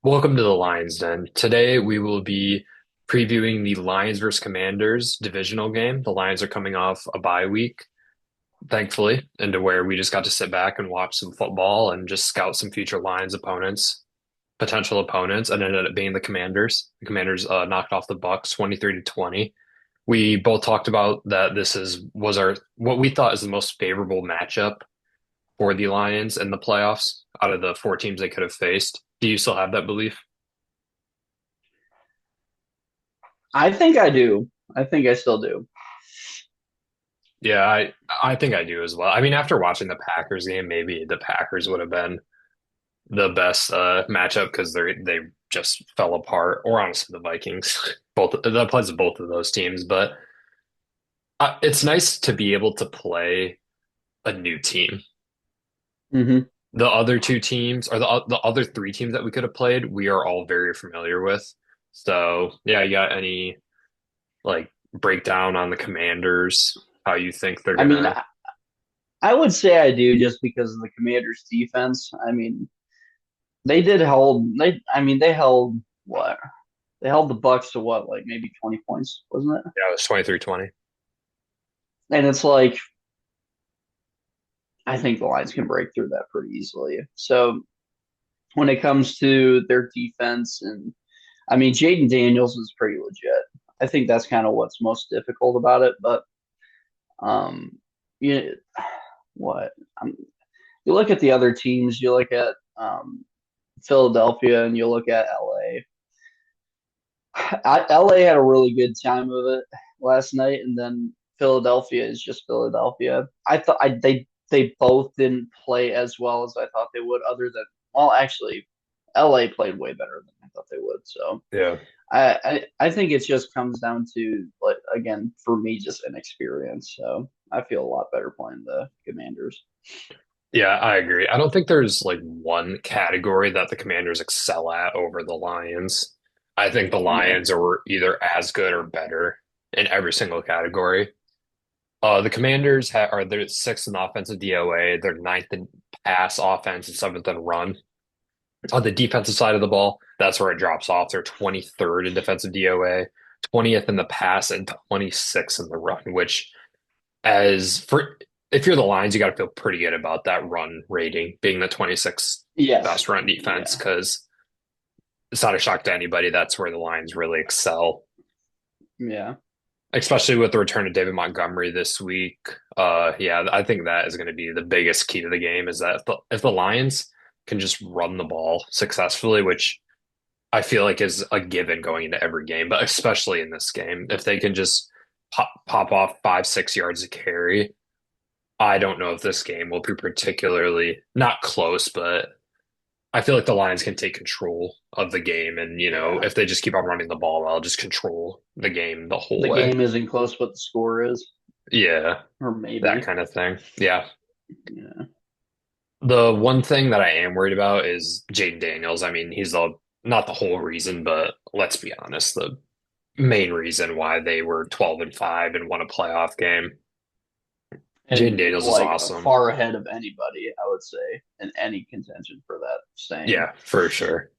Welcome to the Lions Den. Today we will be previewing the Lions versus Commanders divisional game. The Lions are coming off a bye week, thankfully, into where we just got to sit back and watch some football and just scout some future Lions opponents, potential opponents, and it ended up being the Commanders. The Commanders knocked off the Bucks 23-20. We both talked about that was our what we thought is the most favorable matchup for the Lions in the playoffs out of the four teams they could have faced. Do you still have that belief? I think I do. I think I still do. Yeah, I think I do as well. I mean, after watching the Packers game, maybe the Packers would have been the best matchup because they just fell apart. Or honestly, the Vikings. Both that applies to both of those teams. But it's nice to be able to play a new team. Hmm. The other two teams, or the other three teams that we could have played, we are all very familiar with. So yeah, you got any like breakdown on the Commanders? How you think they're I mean, gonna? I would say I do just because of the Commanders' defense. I mean, they did hold they held what? They held the Bucks to what, like maybe 20 points, wasn't it? Yeah, it was 23-20. And it's like I think the Lions can break through that pretty easily. So when it comes to their defense, and I mean Jaden Daniels is pretty legit. I think that's kind of what's most difficult about it. But um, you what? Um, you look at the other teams. You look at Philadelphia, and you look at LA. LA had a really good time of it last night, and then Philadelphia is just Philadelphia. I thought they both didn't play as well as I thought they would. Other than well, actually, LA played way better than I thought they would. So Yeah. I think it just comes down to like again for me just inexperience. So I feel a lot better playing the Commanders. Yeah, I agree. I don't think there's like one category that the Commanders excel at over the Lions. I think the Yeah. Lions are either as good or better in every single category. The Commanders are they're sixth in offensive DOA, they're ninth in pass offense and seventh in run. On the defensive side of the ball, that's where it drops off. They're 23rd in defensive DOA, 20th in the pass, and 26th in the run, which as for if you're the Lions, you got to feel pretty good about that run rating being the 26th Yes. best run defense Yeah. because it's not a shock to anybody. That's where the Lions really excel, Yeah. especially with the return of David Montgomery this week. Yeah, I think that is going to be the biggest key to the game is that if the Lions can just run the ball successfully, which I feel like is a given going into every game, but especially in this game, if they can just pop off 5, 6 yards of carry. I don't know if this game will be particularly not close, but I feel like the Lions can take control of the game. And, Yeah. if they just keep on running the ball well, just control the game the whole The way. game isn't close, but the score is, Yeah, or that maybe. kind of thing. Yeah. Yeah. The one thing that I am worried about is Jaden Daniels. I mean, he's not the whole reason, but let's be honest, the main reason why they were 12-5 and won a playoff game. Jaden And Daniels is like awesome. far ahead of anybody, I would say, in any contention for that same. Yeah, for sure.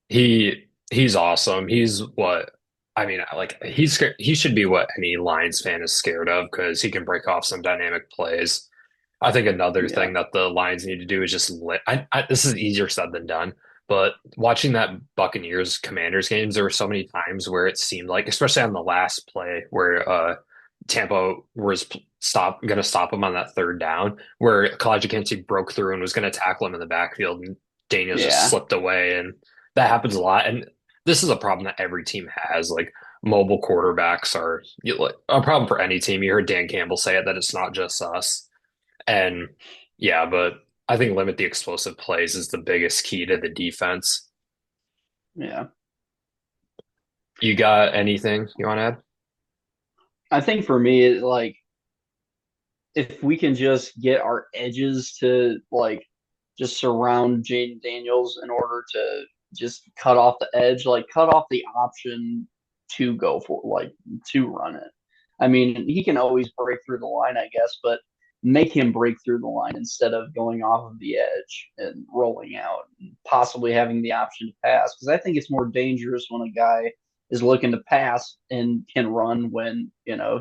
He's awesome. He's what I mean, like he should be what any Lions fan is scared of because he can break off some dynamic plays. I think another Yeah. thing that the Lions need to do is just this is easier said than done, but watching that Buccaneers Commanders games, there were so many times where it seemed like, especially on the last play where Tampa was gonna stop him on that third down, where Kalijah Kancey broke through and was gonna tackle him in the backfield, and Daniels just Yeah. slipped away, and that happens a lot. And this is a problem that every team has. Like mobile quarterbacks are a problem for any team. You heard Dan Campbell say it that it's not just us. And yeah, but I think limit the explosive plays is the biggest key to the defense. Yeah. You got anything you want to add? I think for me, like if we can just get our edges to like just surround Jaden Daniels in order to just cut off the edge, like cut off the option to go for like to run it. I mean, he can always break through the line, I guess, but make him break through the line instead of going off of the edge and rolling out and possibly having the option to pass. Because I think it's more dangerous when a guy is looking to pass and can run when,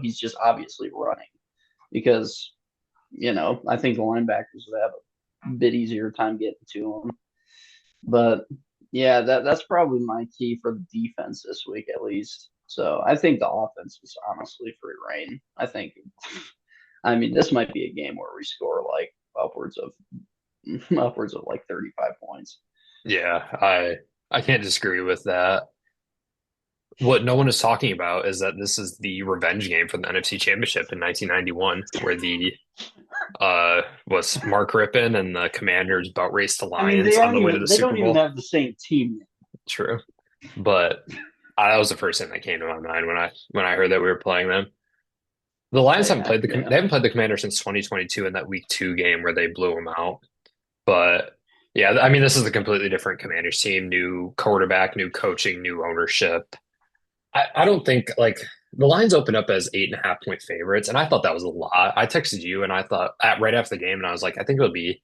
he's just obviously running. Because, I think the linebackers would have a bit easier time getting to him. But yeah, that's probably my key for the defense this week at least. So I think the offense is honestly free reign. I mean, this might be a game where we score like upwards of upwards of like 35 points. Yeah, I can't disagree with that. What no one is talking about is that this is the revenge game for the NFC Championship in 1991, where the was Mark Rippon and the Commanders boat race to I mean, Lions on the way to the they Super don't even Bowl. have the same team. True, but that was the first thing that came to my mind when I heard that we were playing them. The Lions haven't played Yeah. they haven't played the Commanders since 2022 in that Week 2 game where they blew them out. But yeah, I mean, this is a completely different Commanders team, new quarterback, new coaching, new ownership. I don't think like the lines opened up as 8.5 point favorites, and I thought that was a lot. I texted you and I thought right after the game, and I was like, I think it'll be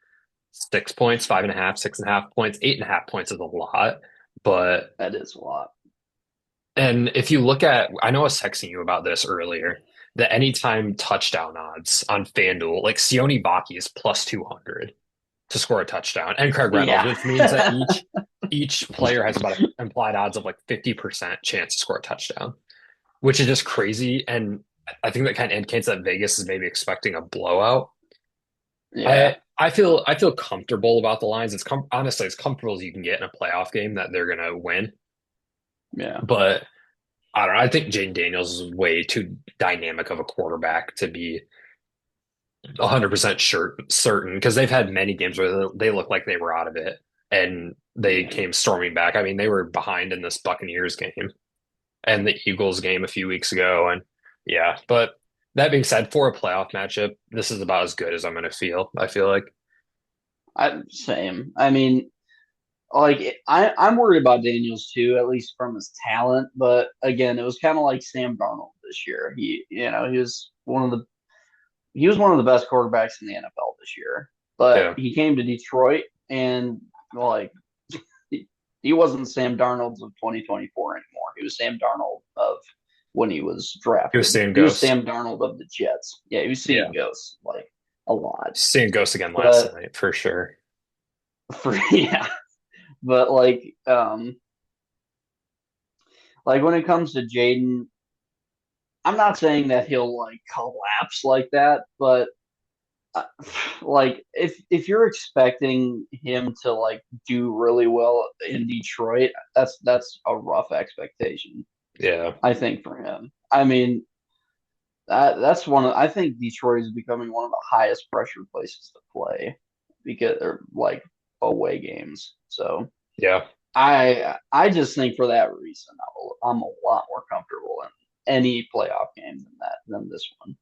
6 points, 5.5, 6.5 points, 8.5 points is a lot. But That is a lot. and if you look at, I know I was texting you about this earlier, the anytime touchdown odds on FanDuel, like Sione Baki is plus 200 to score a touchdown, and Craig Reynolds, Yeah. which means that each player has about an implied odds of like 50% chance to score a touchdown, which is just crazy. And I think that kind of indicates that Vegas is maybe expecting a blowout. Yeah. I feel comfortable about the lines. Honestly as comfortable as you can get in a playoff game that they're gonna win. Yeah. But I don't know. I think Jaden Daniels is way too dynamic of a quarterback to be 100% sure certain because they've had many games where they look like they were out of it and they Yeah. came storming back. I mean, they were behind in this Buccaneers game and the Eagles game a few weeks ago. And yeah, but that being said, for a playoff matchup, this is about as good as I'm going to feel. I feel like, Same. I mean, like I'm worried about Daniels too, at least from his talent. But again, it was kind of like Sam Darnold this year. He was one of the best quarterbacks in the NFL this year. But yeah, he came to Detroit and like he wasn't Sam Darnold of 2024 anymore. He was Sam Darnold of when he was he was drafted. seeing He was ghosts. Sam Darnold of the Jets. Yeah, he was seeing Yeah, ghosts like a lot. seeing ghosts again last But night for sure. for yeah, but like when it comes to Jaden, I'm not saying that he'll like collapse like that, but uh, like if you're expecting him to like do really well in Detroit, that's a rough expectation, Yeah, I think, for him. I mean, that's I think Detroit is becoming one of the highest pressure places to play because they're like away games. So yeah. I just think for that reason I'm a lot more comfortable in any playoff game than this one.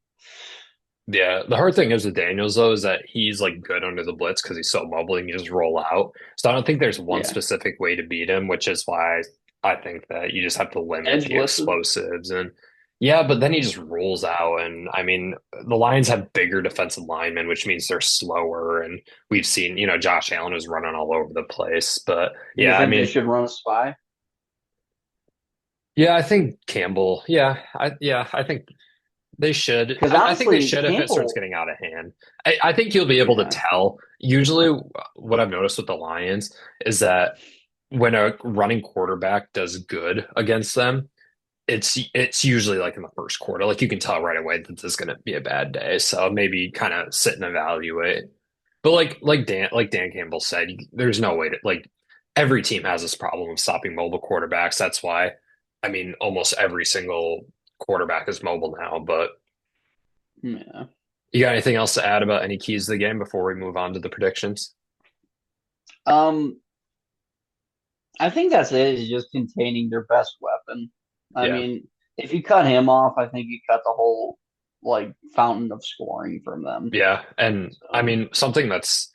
Yeah, the hard thing is with Daniels though is that he's like good under the blitz because he's so mobile and you just roll out. So I don't think there's one Yeah, specific way to beat him, which is why I think that you just have to limit edge the blitzes. explosives and yeah, but then he just rolls out and I mean the Lions have bigger defensive linemen, which means they're slower and we've seen, Josh Allen was running all over the place. But Do you yeah, I think they mean, should run a spy? yeah, I think Campbell, I think they should. Because I think they honestly, should if it starts Campbell. getting out of hand. I think you'll be able to Yeah, tell. Usually, what I've noticed with the Lions is that when a running quarterback does good against them, it's usually like in the first quarter. Like you can tell right away that this is going to be a bad day. So maybe kind of sit and evaluate. But like Dan Campbell said, there's no way to like every team has this problem of stopping mobile quarterbacks. That's why I mean almost every single quarterback is mobile now, but yeah. you got anything else to add about any keys to the game before we move on to the predictions? Um, I think that's it. Is just containing their best weapon. I Yeah. mean, if you cut him off, I think you cut the whole like fountain of scoring from them. Yeah. And I So mean, something that's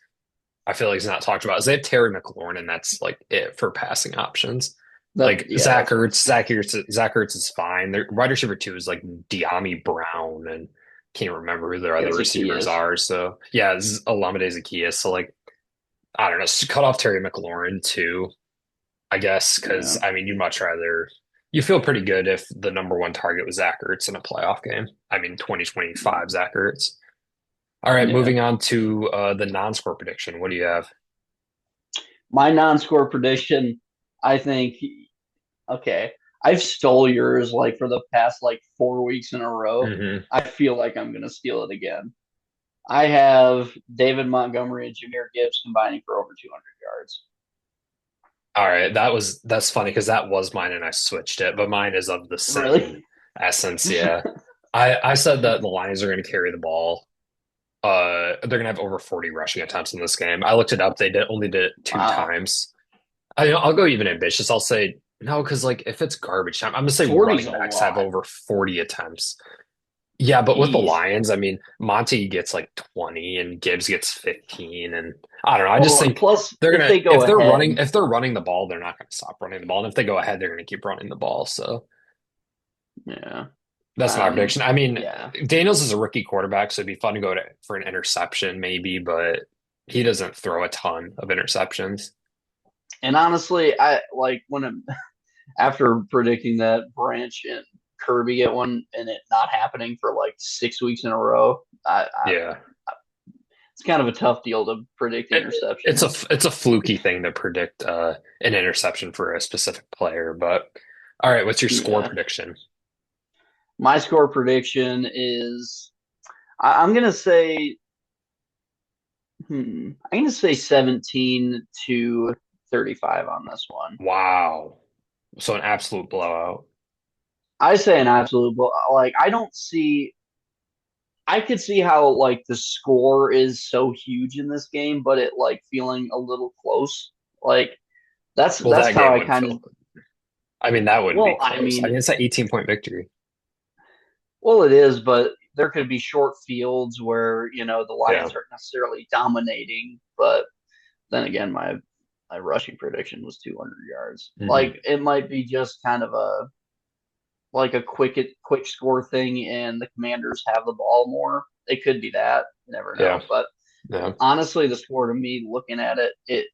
I feel like is not talked about is they have Terry McLaurin, and that's like it for passing options. Like that's what. Zach Ertz is fine. Their wide receiver two is like Deami Brown, and can't remember who their other It's receivers Zacchaeus. are. So yeah, it's Olamide Zacchaeus. So like I don't know, cut off Terry McLaurin too, I guess, because Yeah, I mean you'd much rather you feel pretty good if the number one target was Zach Ertz in a playoff game. I mean 2025 Zach Ertz. All right, yeah. moving on to the non-score prediction. What do you have? My non-score prediction, I think. Okay, I've stole yours like for the past like 4 weeks in a row. Hmm. I feel like I'm gonna steal it again. I have David Montgomery and Jahmyr Gibbs combining for over 200 yards. All right, that's funny because that was mine and I switched it, but mine is of the same Really? essence. Yeah, I said that the Lions are going to carry the ball. They're going to have over 40 rushing attempts in this game. I looked it up. They only did it two Wow. times. I'll go even ambitious. I'll say no because like if it's garbage time, I'm going to say 40's running a backs have lot. over 40 attempts. Yeah, but with the Jeez. Lions, I mean, Monty gets like 20 and Gibbs gets 15 and I don't know. I just Well, think plus they're if gonna they go ahead, if they're running the ball, they're not gonna stop running the ball. And if they go ahead, they're gonna keep running the ball. So yeah. that's my prediction. I mean, Yeah. Daniels is a rookie quarterback, so it'd be fun to for an interception maybe, but he doesn't throw a ton of interceptions. And honestly, I like after predicting that Branch and Kirby get one and it not happening for like 6 weeks in a row. Yeah. It's kind of a tough deal to predict interceptions. It's a fluky thing to predict an interception for a specific player, but all right, what's your score Yeah. prediction? My score prediction is I'm gonna say I'm gonna say 17 to 35 on this one. Wow. So an absolute blowout. I say an absolute like I could see how like the score is so huge in this game, but it like feeling a little close. Like Well, that's that how game I wouldn't kind of feel. I mean, that wouldn't be well, I close. I mean, mean, it's an 18-point victory. well it is, but there could be short fields where, the Yeah. Lions aren't necessarily dominating, but then again my rushing prediction was 200 yards. Hmm. Like it might be just kind of a quick score thing and the Commanders have the ball more. It could be that. You never Yeah. know, but Yeah. honestly, the score to me, looking at it,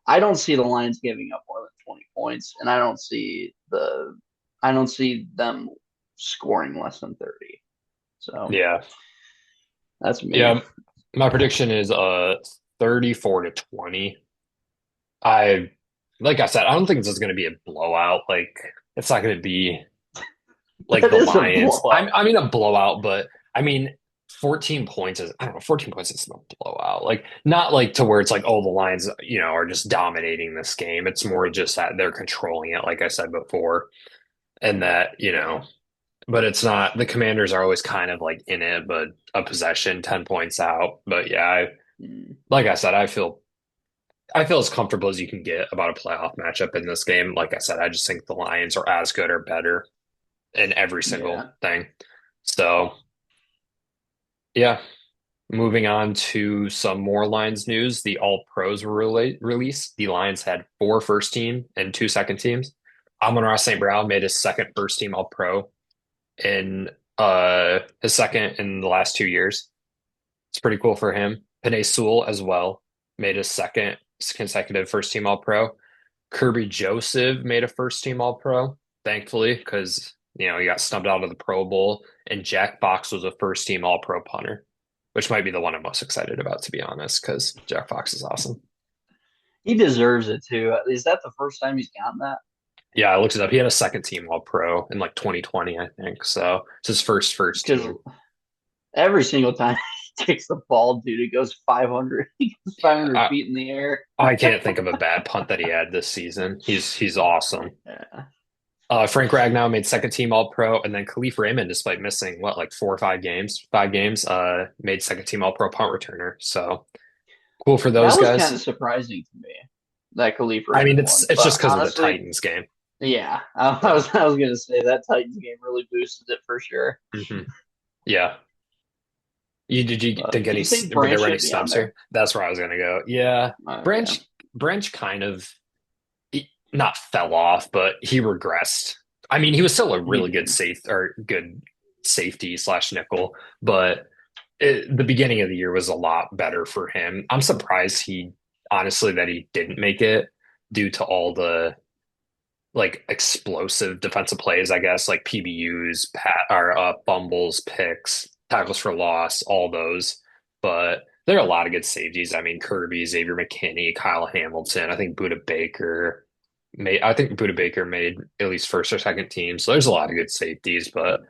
I don't see the Lions giving up more than 20 points, and I don't see them scoring less than 30. So Yeah. that's me. Yeah. My prediction is 34 to 20. I like I said, I don't think this is going to be a blowout. Like it's not going to be like That the is a Lions. blowout. I mean a blowout, but I mean 14 points is I don't know, 14 points is no blowout. Like not like to where it's like oh the Lions, are just dominating this game. It's more just that they're controlling it like I said before and that, Yeah. but it's not the Commanders are always kind of like in it, but a possession 10 points out. But yeah, Mm, like I said, I feel as comfortable as you can get about a playoff matchup in this game. Like I said, I just think the Lions are as good or better in every single yeah. thing. So, yeah, moving on to some more Lions news. The All Pros were released. The Lions had four first team and two second teams. Amon-Ra St. Brown made his second first team All Pro in his second in the last 2 years. It's pretty cool for him. Penei Sewell as well made his second consecutive first team All Pro. Kirby Joseph made a first team All Pro, thankfully, because he got snubbed out of the Pro Bowl. And Jack Fox was a first team All Pro punter, which might be the one I'm most excited about, to be honest, because Jack Fox is awesome. He deserves it too. Is that the first time he's gotten that? Yeah, I looked it up. He had a second team All Pro in like 2020, I think. So it's his first Because team. every single time he takes the ball, dude, it goes 500. He goes 500 I, feet in the air. I can't think of a bad punt that he had this season. He's awesome. Yeah. Frank Ragnow made second team All Pro, and then Khalif Raymond, despite missing like 5 games, made second team All Pro punt returner. So cool for those That was kind guys. of surprising to me, that Khalif I mean, Raymond it's one. it's But just because of the honestly, Titans game. yeah, I Yeah. was I was gonna say that Titans game really boosted it for sure. Hmm. Yeah. Did you But think do you think were Branch there any should be on snubs there? here? That's where I was gonna go. Yeah. Okay. Branch kind of not fell off, but he regressed. I mean, he was still a He really good did. safe or good. safety slash nickel, but the beginning of the year was a lot better for him. I'm surprised honestly, that he didn't make it due to all the like explosive defensive plays, I guess, like PBUs, or fumbles, picks, tackles for loss, all those. But there are a lot of good safeties. I mean, Kirby, Xavier McKinney, Kyle Hamilton. I think Buda Baker made at least first or second team. So there's a lot of good safeties, but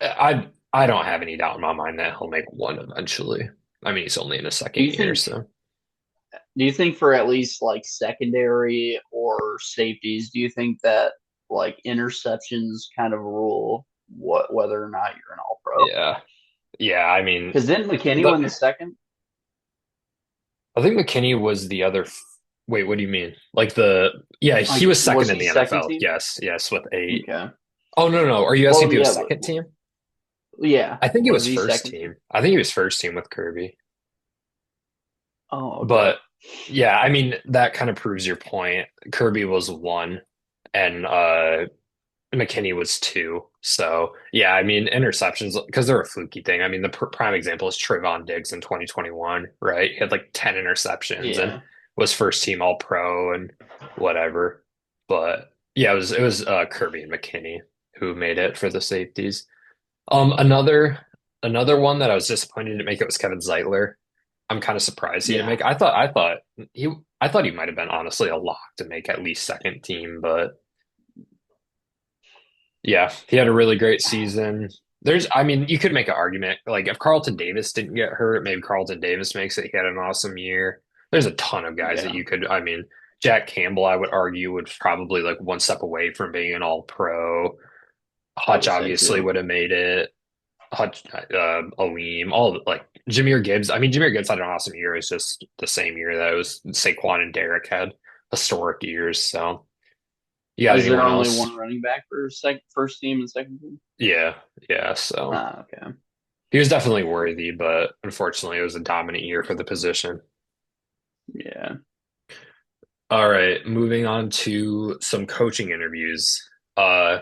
I don't have any doubt in my mind that he'll make one eventually. I mean, he's only in his Do second you year, think so do you think for at least like secondary or safeties, do you think that like interceptions kind of rule whether or not you're an all pro? yeah. Yeah, I mean, Because didn't McKinney the win the second? I think McKinney was the other. Wait, what do you mean? Yeah, he Like, was second was in he the second NFL. team? Yes, yes, with 8. Okay. Oh, no, no. Are you asking Well, if he was yeah, second team? yeah. I think he Was was he first second team? team. I think he was first team with Kirby. Oh, okay. But yeah, I mean, that kind of proves your point. Kirby was 1 and McKinney was 2. So yeah, I mean, interceptions because they're a fluky thing. I mean, the prime example is Trayvon Diggs in 2021, right? He had like 10 interceptions and Yeah. was first team All Pro and whatever. But yeah, it was Kirby and McKinney who made it for the safeties. Another one that I was disappointed to make it was Kevin Zeitler. I'm kind of surprised he didn't Yeah. make. I thought he might have been honestly a lock to make at least second team, but yeah, he had a really great season. I mean, you could make an argument like if Carlton Davis didn't get hurt, maybe Carlton Davis makes it. He had an awesome year. There's a ton of guys that Yeah. you could. I mean, Jack Campbell, I would argue, would probably like one step away from being an All Pro. I Hutch would say obviously too. would have made it. Hutch, Aleem, like Jahmyr Gibbs. I mean, Jahmyr Gibbs had an awesome year. It's just the same year that it was Saquon and Derek had historic years. So, you got Is there anyone only else? one running back for first team and second team? Yeah, yeah. So. Ah, okay. He was definitely worthy, but unfortunately, it was a dominant year for the position. Yeah. All right, moving on to some coaching interviews. Uh,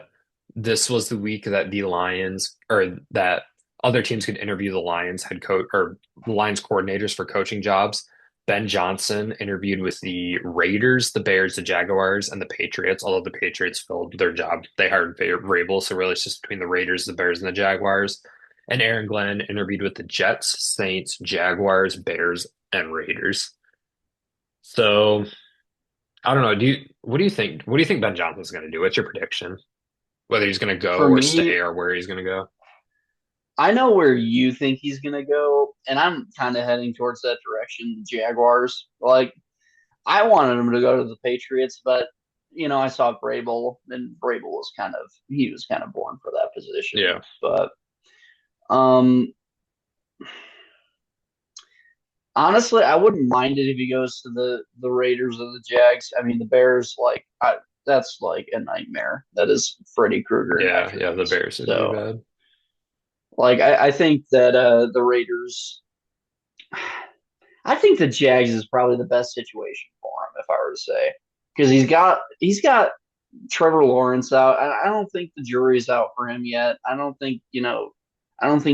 this was the week that the Lions, or that other teams could interview the Lions head coach or the Lions coordinators for coaching jobs. Ben Johnson interviewed with the Raiders, the Bears, the Jaguars, and the Patriots. Although the Patriots filled their job, they hired Vrabel, so really it's just between the Raiders, the Bears, and the Jaguars. And Aaron Glenn interviewed with the Jets, Saints, Jaguars, Bears, and Raiders. So I don't know. What do you think? What do you think Ben Johnson's going to do? What's your prediction? Whether he's going to go For or stay me, or where he's going to go? I know where you think he's gonna go, and I'm kind of heading towards that direction. The Jaguars. Like, I wanted him to go to the Patriots, but I saw Vrabel, and Vrabel was kind of born for that position. Yeah. But um, honestly, I wouldn't mind it if he goes to the Raiders or the Jags. I mean, the Bears, that's like a nightmare. That is Freddy Krueger and Yeah. extra Yeah. The innings. Bears would be So, bad. I think that the Raiders. I think the Jags is probably the best situation for him, if I were to say, because he's got Trevor Lawrence out. I don't think the jury's out for him yet. I don't think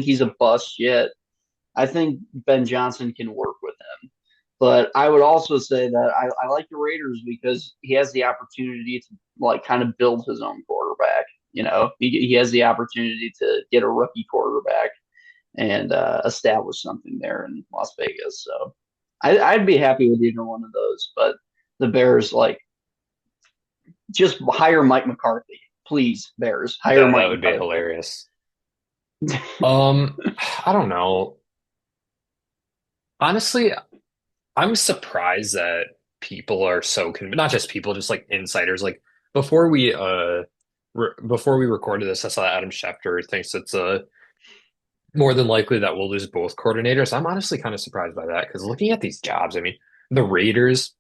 he's a bust yet. I think Ben Johnson can work with him. But I would also say that I like the Raiders because he has the opportunity to like kind of build his own quarterback. He has the opportunity to get a rookie quarterback and establish something there in Las Vegas. So I'd be happy with either one of those. But the Bears, like, just hire Mike McCarthy, please. Bears, hire That Mike would be McCarthy. hilarious. Um, I don't know. Honestly, I'm surprised that people are so not just people, just like insiders. Like before we before we recorded this, I saw Adam Schefter thinks it's more than likely that we'll lose both coordinators. I'm honestly kind of surprised by that because looking at these jobs, I mean, the Raiders,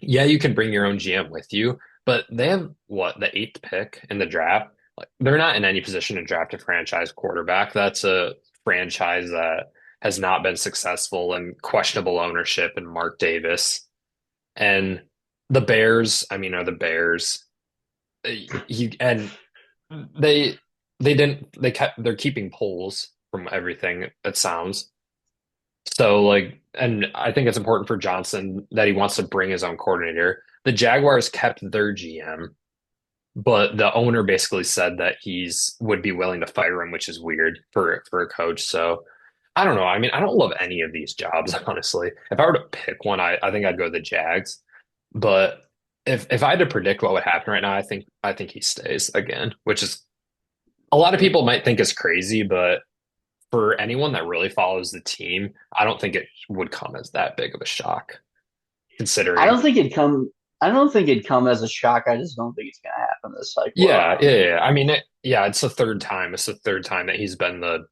yeah, you can bring your own GM with you, but they have what, the eighth pick in the draft. Like they're not in any position to draft a franchise quarterback. That's a franchise that has not been successful and questionable ownership and Mark Davis. And the Bears, I mean, are the Bears. He and they. they didn't they're keeping polls from everything it sounds. So like, and I think it's important for Johnson that he wants to bring his own coordinator. The Jaguars kept their GM, but the owner basically said that he's would be willing to fire him, which is weird for a coach. So I don't know. I mean, I don't love any of these jobs, honestly. If I were to pick one, I think I'd go the Jags. But if I had to predict what would happen right now, I think he stays again, which is a lot of people might think is crazy, but for anyone that really follows the team, I don't think it would come as that big of a shock, I considering. don't think it'd come. I don't think it'd come as a shock. I just don't think it's going to happen this cycle Yeah, yeah, around. yeah. I mean, yeah, it's the third time. It's the third time that he's been the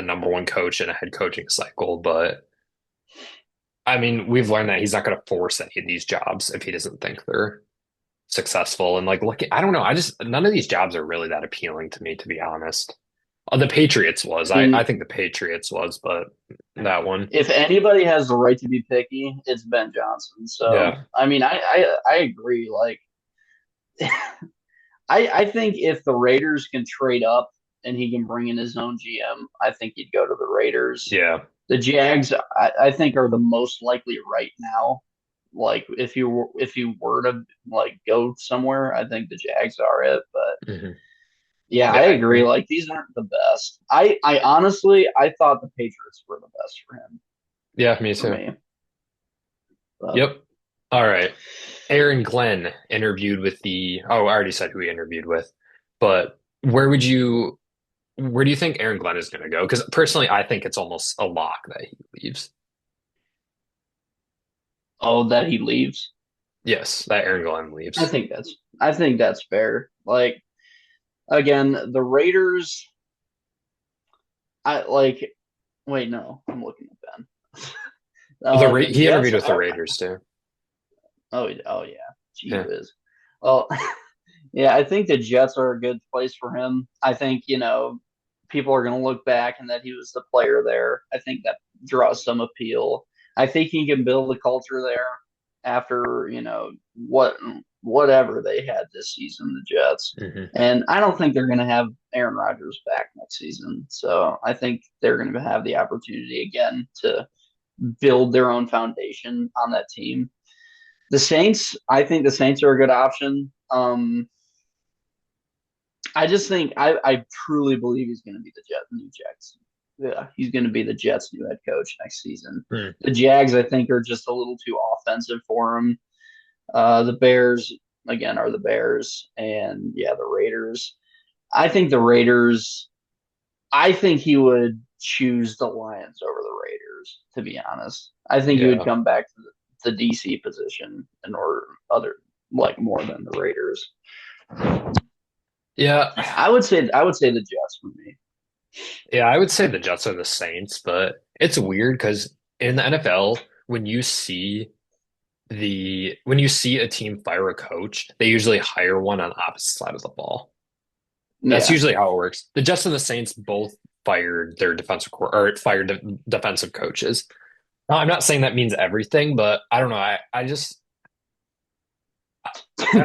number one coach in a head coaching cycle. But I mean, we've learned that he's not going to force any of these jobs if he doesn't think they're successful. And like, look, I don't know. I just none of these jobs are really that appealing to me, to be honest. The Patriots was. I I mean, think the Patriots was, but that one, if anybody has the right to be picky, it's Ben Johnson. So, yeah, I mean, I agree. Like, I think if the Raiders can trade up and he can bring in his own GM, I think he'd go to the Raiders. yeah, The Jags, I think, are the most likely right now. Like, if you were to like go somewhere, I think the Jags are it. But hmm yeah, yeah, I I agree. agree. Like, these aren't the best. I honestly, I thought the Patriots were the best for him, Yeah, me for too. me. But Yep. All right. Aaron Glenn interviewed with I already said who he interviewed with, but where do you think Aaron Glenn is going to go? Because personally, I think it's almost a lock that he leaves. oh, that he leaves. Yes, that Aaron Glenn I leaves. think that's I think that's fair. Like again, the Raiders. I like. Wait, no, I'm looking at Ben. The He Jets. interviewed with the Raiders too. Oh yeah, gee Yeah. whiz. Well, yeah, I think the Jets are a good place for him. I think people are going to look back and that he was the player there. I think that draws some appeal. I think he can build a culture there after whatever they had this season, the Jets. hmm And I don't think they're going to have Aaron Rodgers back next season. So I think they're going to have the opportunity again to build their own foundation on that team. The Saints, I think the Saints are a good option. I just think I truly believe he's going to be the new Jets. Yeah, he's going to be the Jets' new head coach next season. Hmm. The Jags, I think, are just a little too offensive for him. The Bears, again, are the Bears, and yeah, the Raiders. I think the Raiders. I think he would choose the Lions over the Raiders. To be honest, I think he would Yeah. come back to the DC position in order other like more than the Raiders. Yeah. I would say the Jets for me. Yeah, I would say the Jets are the Saints, but it's weird because in the NFL, when you see a team fire a coach, they usually hire one on the opposite side of the ball. That's Yeah, usually how it works. The Jets and the Saints both fired their fired defensive coaches. Now, I'm not saying that means everything, but I don't know. I just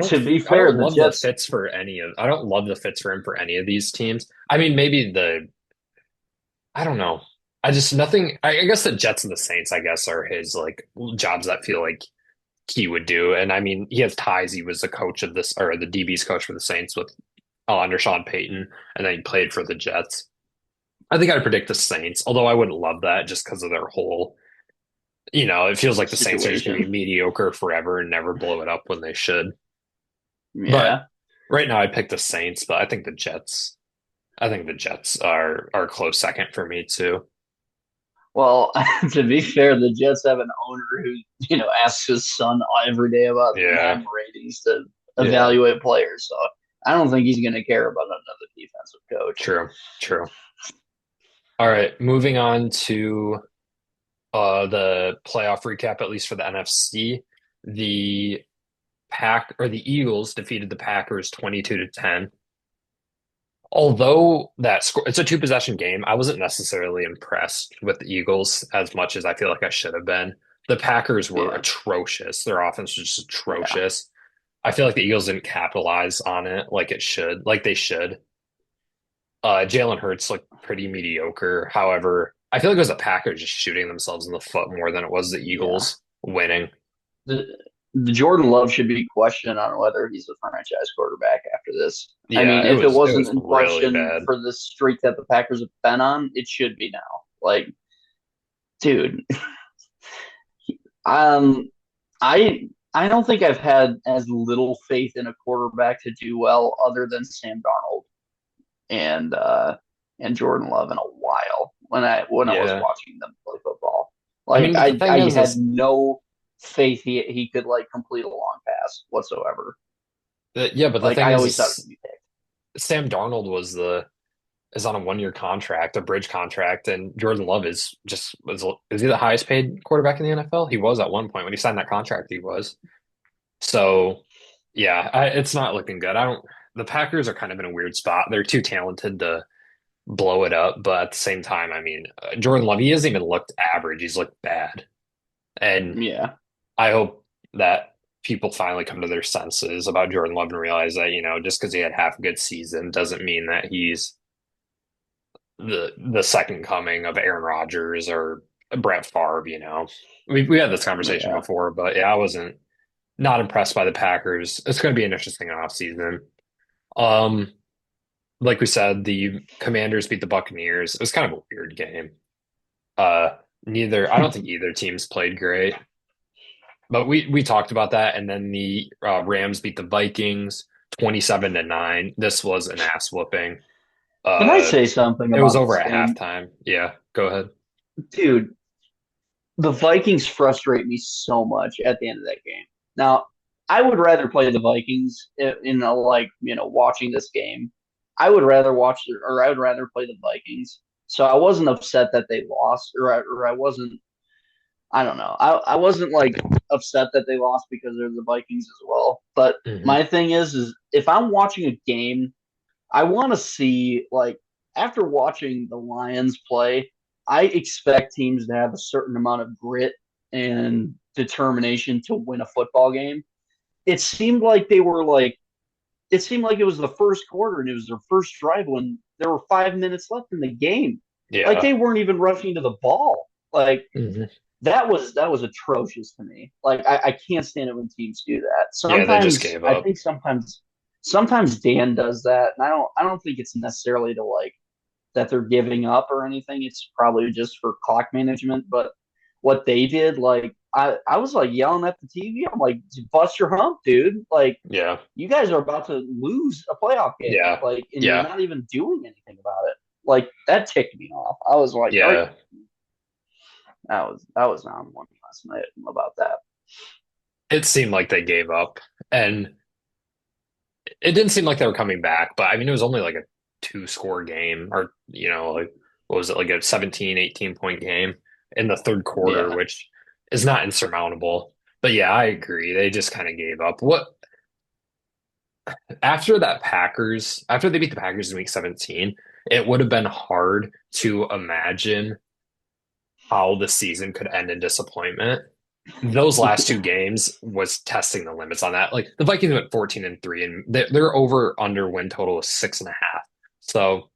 to be I fair, don't the love the Jets. fits for any of I don't love the fits for him for any of these teams. I mean, maybe I don't know. I just nothing. I guess the Jets and the Saints, I guess, are his like jobs that feel like he would do. And I mean, he has ties. He was the coach of this or the DB's coach for the Saints with under Sean Payton, and then he played for the Jets. I think I'd predict the Saints, although I wouldn't love that just because of their whole. It feels like the Saints are just going to be Situation. mediocre forever and never blow it up when they should. But Yeah. right now, I pick the Saints, but I think the Jets. I think the Jets are a close second for me too. Well, to be fair, the Jets have an owner who asks his son every day about Yeah, Madden ratings to yeah, evaluate players. So I don't think he's going to care about another defensive coach. true, true. All right, moving on to the playoff recap, at least for the NFC. The the Eagles defeated the Packers 22 to 10. Although it's a two possession game, I wasn't necessarily impressed with the Eagles as much as I feel like I should have been. The Packers were Yeah, atrocious. Their offense was just yeah. atrocious. I feel like the Eagles didn't capitalize on it like they should. Jalen Hurts looked pretty mediocre. However, I feel like it was the Packers just shooting themselves in the foot more than it was the Yeah. Eagles winning. The, the Jordan Love should be questioned on whether he's a franchise quarterback after this. I mean, Yeah, if it it wasn't was in really question bad. for the streak that the Packers have been on, it should be now. Like, dude, um, I don't think I've had as little faith in a quarterback to do well other than Sam Darnold and uh and Jordan Love in a while when I was Yeah. watching them play football. I Like mean, but the thing I had is no faith he could like complete a long pass whatsoever. yeah, but the Like thing I always thought it is would be picked. Sam Darnold is on a 1 year contract, a bridge contract, and Jordan Love is he the highest paid quarterback in the NFL? He was at one point when he signed that contract, he was. So yeah, it's not looking good. I don't. The Packers are kind of in a weird spot. They're too talented to blow it up, but at the same time, I mean, Jordan Love, he hasn't even looked average. He's looked bad, and Yeah. I hope that people finally come to their senses about Jordan Love and realize that just because he had half a good season doesn't mean that he's the second coming of Aaron Rodgers or Brett Favre. We had this conversation Yeah. before, but yeah, I wasn't not impressed by the Packers. It's going to be an interesting offseason. Um, like we said, the Commanders beat the Buccaneers. It was kind of a weird game. Uh, I don't think either team's played great, but we talked about that. And then the Rams beat the Vikings 27-9. This was an ass whooping. Can I Uh, say something it was about over this at game? halftime. Yeah, go ahead. Dude, the Vikings frustrate me so much at the end of that game. Now, I would rather play the Vikings in a watching this game. I would rather play the Vikings. So I wasn't upset that they lost, or I wasn't. I don't know. I wasn't like upset that they lost because they're the Vikings as well. But Hmm. my thing is if I'm watching a game I want to see like after watching the Lions play, I expect teams to have a certain amount of grit and determination to win a football game. It seemed like they were like it seemed like it was the first quarter and it was their first drive when there were 5 minutes left in the game. Like Yeah. they weren't even rushing to the ball. Like Hmm. that was atrocious to me. Like I can't stand it when teams do that. Yeah, they just Sometimes gave I up. think sometimes Dan does that, and I don't think it's necessarily to like that they're giving up or anything. It's probably just for clock management. But what they did, like I was like yelling at the TV. I'm like, bust your hump, dude. Like Yeah. you guys are about to lose a playoff game. Yeah. Like and you're Yeah. not even doing anything about it. Like that ticked me off. I was like, all right, Yeah. that was on one last night about that. It seemed like they gave up. And it didn't seem like they were coming back, but I mean, it was only like a two-score game or, like, what was it, like a 17, 18 point game in the third quarter, Yeah. which is not insurmountable. But yeah, I agree. They just kind of gave up. After they beat the Packers in week 17, it would have been hard to imagine how the season could end in disappointment. Those last two games was testing the limits on that. Like the Vikings went 14-3, and their over under win total was 6.5. So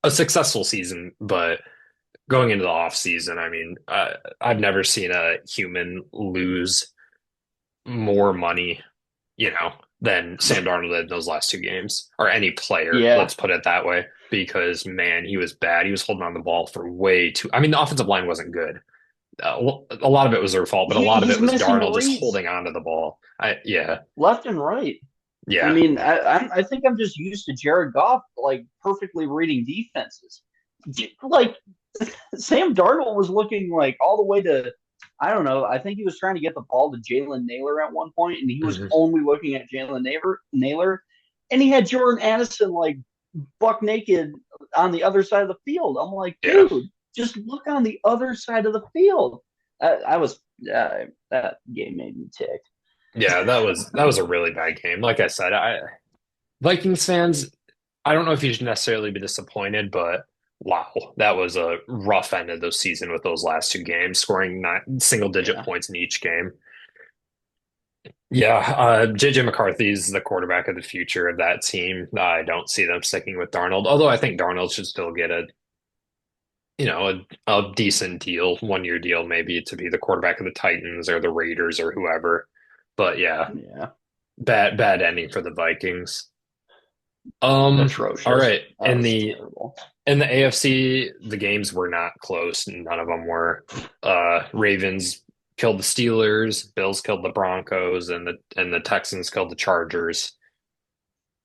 a successful season, but going into the off season, I mean, I've never seen a human lose more money, than Sam Darnold did in those last two games, or any player. Yeah. Let's put it that way, because man, he was bad. He was holding on the ball for way too. I mean, the offensive line wasn't good. A lot of it was their fault, but a lot of it He's was missing Darnold just reads holding on to the ball. Yeah, left and right. I yeah, mean, I think I'm just used to Jared Goff like perfectly reading defenses. Like Sam Darnold was looking like all the way to I don't know. I think he was trying to get the ball to Jalen Naylor at one point, and he was hmm, only looking at Naylor, and he had Jordan Addison like buck naked on the other side of the field. I'm like, yeah, dude, just look on the other side of the field. I was that game made me tick. yeah. That was a really bad game. Like I said, Vikings fans, I don't know if you should necessarily be disappointed, but wow, that was a rough end of the season with those last two games, scoring single digit Yeah. points in each game. Yeah, JJ McCarthy's the quarterback of the future of that team. I don't see them sticking with Darnold, although I think Darnold should still get a decent deal, 1 year deal maybe to be the quarterback of the Titans or the Raiders or whoever. But yeah, Yeah, bad ending for the Vikings. All atrocious. right. That was terrible. In the AFC, the games were not close. None of them were. Ravens killed the Steelers, Bills killed the Broncos, and the Texans killed the Chargers.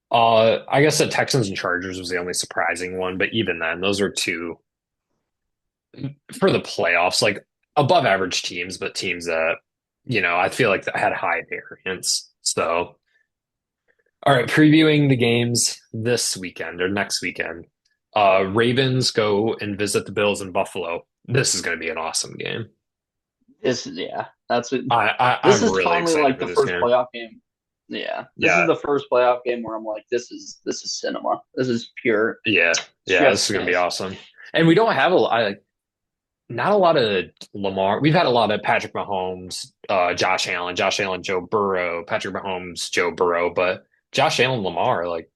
I guess the Texans and Chargers was the only surprising one, but even then, those are two for the playoffs, like above average teams, but teams that, I feel like that had high variance. So, all right, previewing the games this weekend or next weekend. Ravens go and visit the Bills in Buffalo. This is going to be an awesome game. Yeah, that's it. This I'm is really finally excited like for the this first game. playoff game. Yeah, this is Yeah, the first playoff game where I'm like, this is cinema. This is pure yeah, yeah. This is going to be chef's awesome. And we don't have not a lot of Lamar. We've had a lot of Patrick Mahomes, Josh Allen, Joe Burrow, Patrick Mahomes, Joe Burrow, but Josh Allen, Lamar, like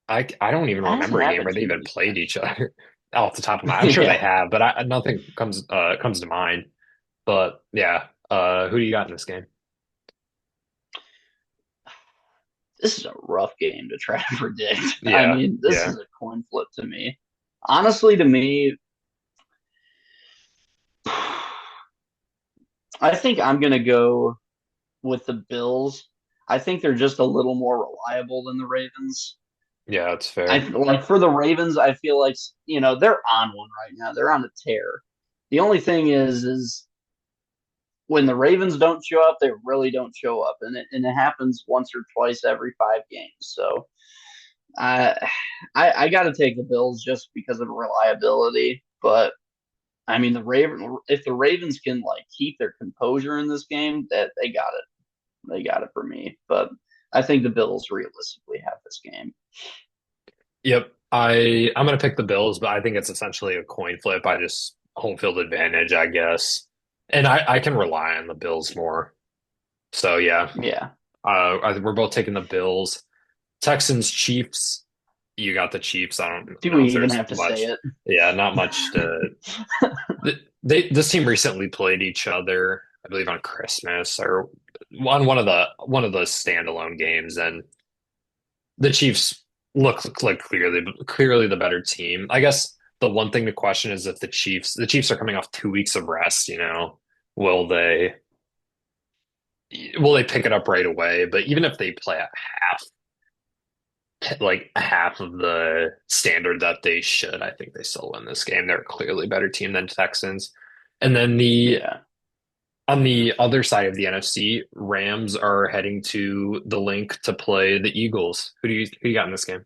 I don't even That hasn't remember a game happened where they too even many played times. each other off the top of my. I'm sure they Yeah, have, but nothing comes to mind. But yeah, who do you got in this game? this is a rough game to try to predict. I Yeah, mean, this yeah, is a coin flip to me. Honestly, to me, I think I'm gonna go with the Bills. I think they're just a little more reliable than the Ravens. yeah. That's I fair. like for the Ravens, I feel like they're on one right now. They're on a tear. The only thing is when the Ravens don't show up, they really don't show up, and it happens once or twice every 5 games. So I I got to take the Bills just because of reliability. But I mean, if the Ravens can like keep their composure in this game, that they got it. They got it for me. But I think the Bills realistically have this game. Yep. I'm gonna pick the Bills, but I think it's essentially a coin flip. I just home field advantage, I guess, and I can rely on the Bills more. So yeah, Yeah. we're both taking the Bills. Texans, Chiefs. You got the Chiefs. I don't Do know we if even there's have to say much. it? Yeah, not much to. This team recently played each other, I believe, on Christmas or on one of the standalone games, and the Chiefs look like clearly the better team. I guess the one thing to question is if the Chiefs are coming off 2 weeks of rest, will they will they pick it up right away? But even if they play at half of the standard that they should, I think they still win this game. They're a clearly better team than Texans. And then the Yeah. on the other side of the NFC, Rams are heading to the link to play the Eagles. Who do you got in this game?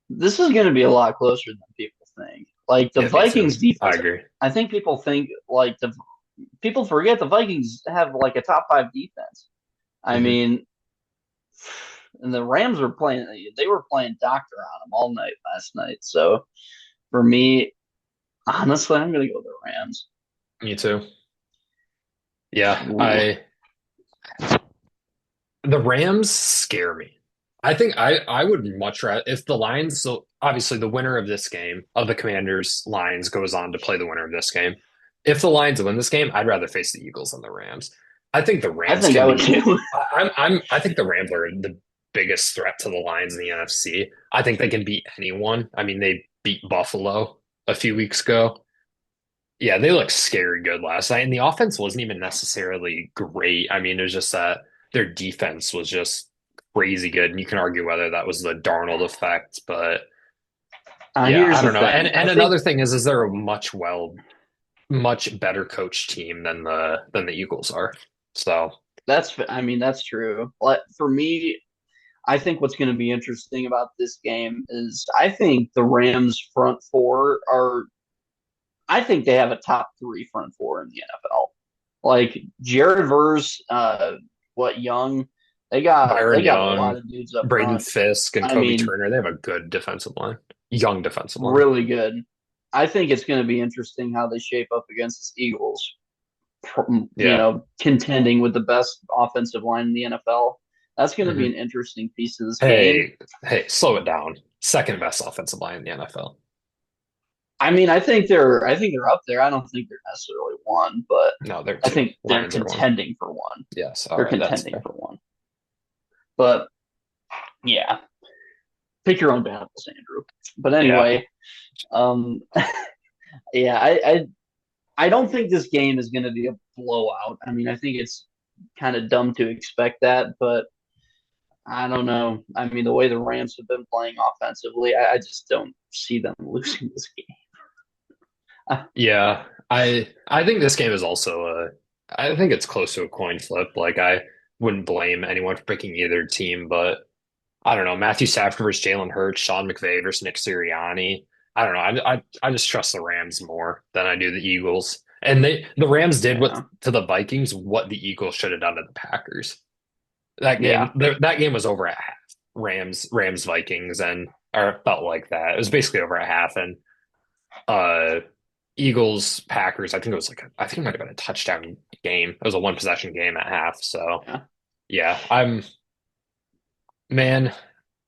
This is going to be a lot closer than people think. Like the Yeah, me too. Vikings I defense, agree. I think people think like the people forget the Vikings have like a top five defense. I Hmm. mean, and the Rams were playing, they were playing doctor on them all night last night. So for me, honestly, I'm going to go with the Rams. Me too. Yeah, Ooh. I the Rams scare me. I think I would much rather if the Lions. So obviously, the winner of this game of the Commanders Lions goes on to play the winner of this game. If the Lions win this game, I'd rather face the Eagles than the Rams. I think the I Rams think I can would be. too. I think the Rams are the biggest threat to the Lions in the NFC. I think they can beat anyone. I mean, they beat Buffalo a few weeks ago. Yeah, they looked scary good last night, and the offense wasn't even necessarily great. I mean, it was just that their defense was just crazy good, and you can argue whether that was the Darnold effect, but yeah, Here's I the don't know. And thing. I and think another thing is they're a much better coached team than the Eagles are. So I mean, that's true. But for me, I think what's going to be interesting about this game is I think the Rams front four are I think they have a top three front four in the NFL. Like Jared Verse, what Young, they Byron got a lot Young, of dudes up Braden front. Fisk, and I Kobe mean, Turner, they have a good defensive line, young defensive line. really good. I think it's going to be interesting how they shape up against the Eagles. you Yeah. know, contending with the best offensive line in the NFL. That's going to be Hmm. an interesting piece of this game. Hey, slow it down. Second best offensive line in the NFL. I mean, I think they're up there. I don't think they're necessarily one, but No, they're I two. think they're Lions are one. contending for one. Yes. All They're right. That's contending fair. for one. But yeah, pick your own battles, Andrew. But Yeah. anyway, um, yeah, I don't think this game is going to be a blowout. I mean, I think it's kind of dumb to expect that, but I don't know. I mean, the way the Rams have been playing offensively, I just don't see them losing this game. Yeah. I think this game is also I think it's close to a coin flip. Like I wouldn't blame anyone for picking either team, but I don't know. Matthew Stafford versus Jalen Hurts, Sean McVay versus Nick Sirianni. I don't know. I just trust the Rams more than I do the Eagles. And the Rams did what Yeah, to the Vikings what the Eagles should have done to the Packers. That yeah, game that game was over at half. Rams Vikings and or it felt like that. It was basically over at half and uh Eagles Packers. I think it might have been a touchdown game. It was a one possession game at half. So yeah. yeah, I'm man.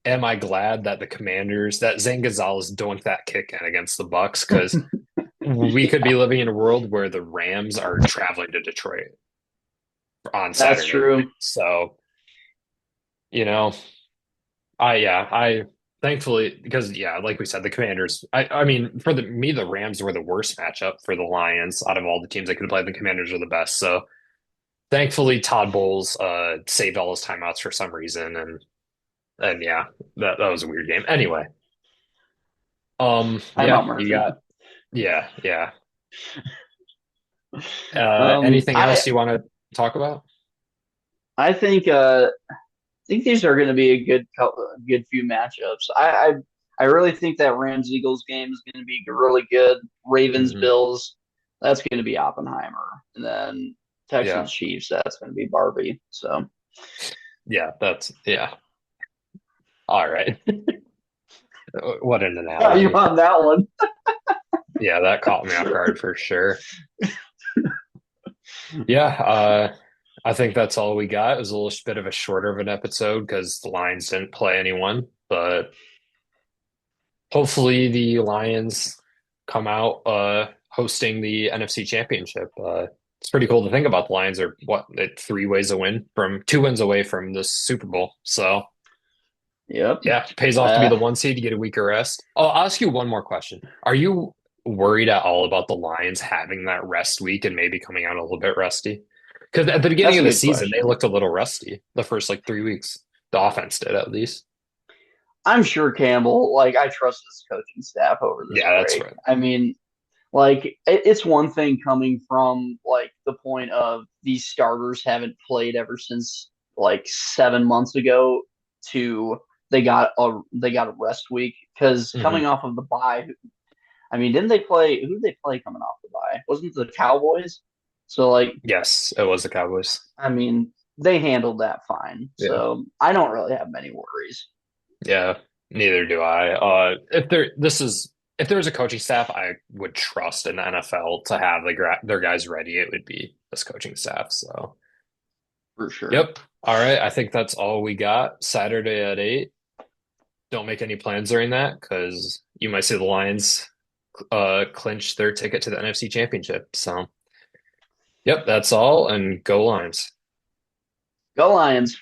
Am I glad that the Commanders that Zane Gonzalez dunked that kick in against the Bucks because we could be living in a world where the Rams are traveling to Detroit on That's Saturday night. true. So, you know, I thankfully because yeah, like we said, the Commanders. I mean, for the Rams were the worst matchup for the Lions out of all the teams that could have played. The Commanders are the best. So thankfully, Todd Bowles saved all his timeouts for some reason, and yeah, that was a weird game. Anyway, Timeout yeah, you Murphy. got yeah. Um, Anything I else you want to talk about? I think these are going to be a good few matchups. I really think that Rams Eagles game is going to be really good. Ravens Hmm. Bills, that's going to be Oppenheimer, and then Yeah, Texans Chiefs, that's going to be Barbie. So yeah, that's yeah. All right. What an you analogy. on that one? Yeah, that caught me off guard for sure. Yeah, I think that's all we got. It was a little bit of a shorter of an episode because the Lions didn't play anyone, but hopefully the Lions come out hosting the NFC Championship. It's pretty cool to think about the Lions are what 3 ways a win from 2 wins away from the Super Bowl. So Yep. yeah, pays off to be Uh, the 1 seed to get a weaker rest. I'll ask you one more question. Are you worried at all about the Lions having that rest week and maybe coming out a little bit rusty? Because at the beginning that's of a the good season, they question. looked a little rusty the first like 3 weeks. The offense did at least. I'm sure Campbell, like I trust this coaching staff over this Yeah, that's break. right. I mean, like it's one thing coming from like the point of these starters haven't played ever since like 7 months ago to they got a rest week because Hmm. coming off of the bye, I mean, didn't they play? Who did they play coming off the bye? Wasn't it the Cowboys? So like, Yes, it was the Cowboys. I mean, they handled that fine. Yeah. So I don't really have many worries. Yeah, neither do I. If there was a coaching staff I would trust in the NFL to have their guys ready, it would be this coaching staff. So, For sure. yep. All right, I think that's all we got. Saturday at 8. Don't make any plans during that because you might see the Lions clinch their ticket to the NFC Championship. So, yep, that's all, and go Lions. Go Lions.